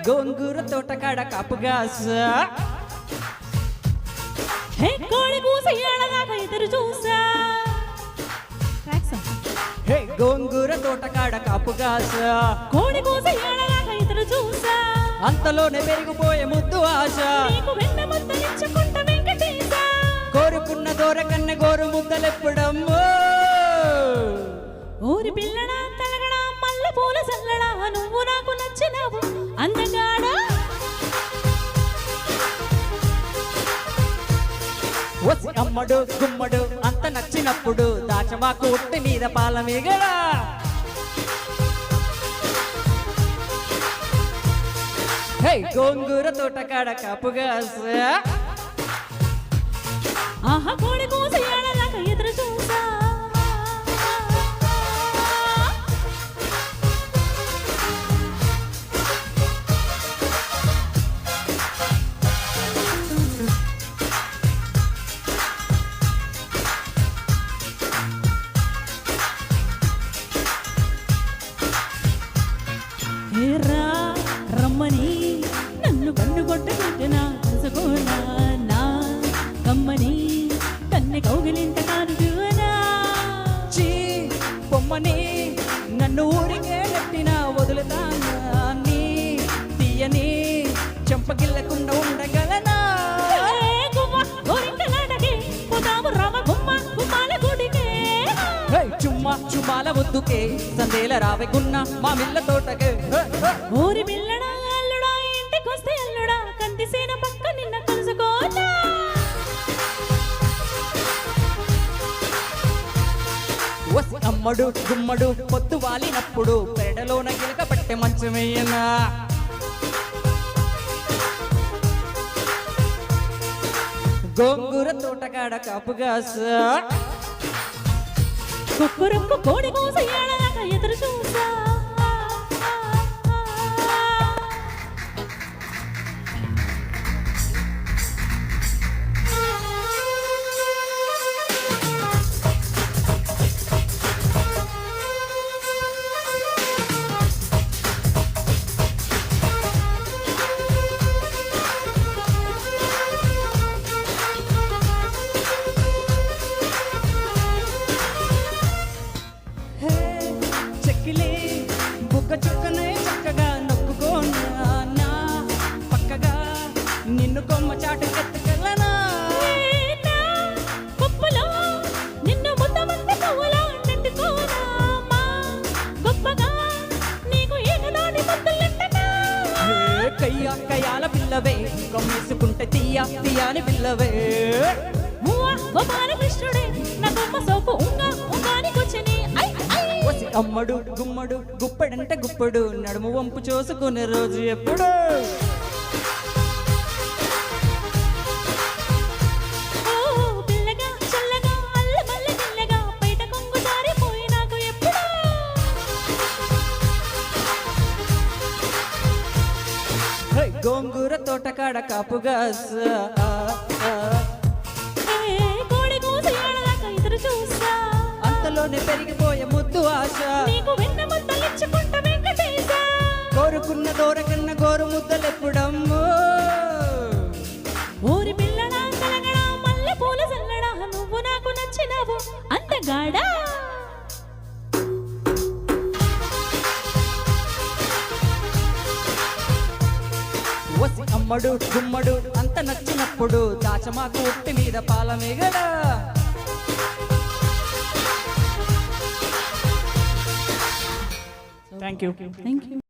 గోంగూర తోటకాడ కాపుగాస కోడి కూస ఏడదాకా ఎదురు చూసా గోంగూర తోటకాడ కాపుగాస కోడి కూస ఏడదాకా ఎదురు చూసా అంతలోనే పెరిగిపోయే ముద్దు ఆశ నీకు వెన్న ముద్దలిచ్చుకుంట వెంకటేశ కోరుకున్న దూరకన్న గోరు ముద్దలెప్పుడమ్మో ఊరి పిల్లడా తలగడా మల్లె పూల చల్లడా నువ్వు నాకు నచ్చినావు అందగాడా వసి అమ్మడు గుమ్మడు అంత నచ్చినప్పుడు దాచమాకు ఉట్టి మీద పాల మీగడా గోంగూర తోటకాడ కాపుగాస ఆహా కోడి కూస ఏడదాకా ఎదురు చూసా ఏరా రమ్మని నన్ను కన్ను కొట్టగొట్టినా కసుకోనా నా కమ్మని కన్నె కౌగిలింట కానుగునా చీ పొమ్మని నన్ను ఊరికే నెట్టినా వదులుతానా నీ తీయని చెంపగిల్లకుండా ఉండగలనా చుమ్మా చుమ్మాల వద్దుకే సందేల రావెకున్న మా మిల్ల తోటకే ఊరి పిల్లడా అల్లుడా ఇంటికొస్తే అల్లుడా కంటి సేన పక్క నిన్న కలుసుకోనా వసి అమ్మడు గుమ్మడు పొత్తు వాలినప్పుడు పెరడలోన గిలక పట్టె మంచమేయనా గోంగూర తోటకాడ కాపుగాస కుక్కురుక్కు కోడి కూస ఏడదాకా ఎదురు చూసా బుగ్గ చుక్కనే చక్కగా నొక్కుకోనా నా పక్కగా నిన్ను కొమ్మ చాటు ఎత్తుకెళ్ళనా గొప్పలో నిన్ను ముద్దమంది పువ్వులా నెట్టుకోనా మా గొప్పగా నీకు ఏకదాటి ముద్దలెట్టనా కయ్య కయ్యాల పిల్లవే కొమ్మేసుకుంటే తీయ తీయాని పిల్లవే గోపాలకృష్ణుడే నా కొమ్మ సోపు ఉంగా ఉంగానికొచ్చని వసి అమ్మడు గుమ్మడు గుప్పడంటే గుప్పడు నడుము వంపు చూసుకునే రోజు ఎప్పుడు పిల్లగా చల్లగా అల్ల మల్లె పిల్లగా బయట కొంగు జారిపోయి నాకు ఎప్పుడు గోంగూర తోటకాడ కాపుగాస కోడి కూస ఏడదాకా ఎదురు చూసా అంతలోనే పెరిగిపోయే ముద్దు ఆశ నీకు వెన్న ముద్దలిచ్చుకుంట వెంకటేశ కోరుకున్న దూరకన్న గోరు ముద్దలెప్పుడమ్మో ఊరి పిల్లడా కలగడా మల్లె పూల చల్లడా నువ్వు నాకు నచ్చినావు అందగాడా వసి అమ్మడు గుమ్మడు అంత నచ్చినప్పుడు దాచమాకు ఉట్టి మీద పాల మిగడా థ్యాంక్ యూ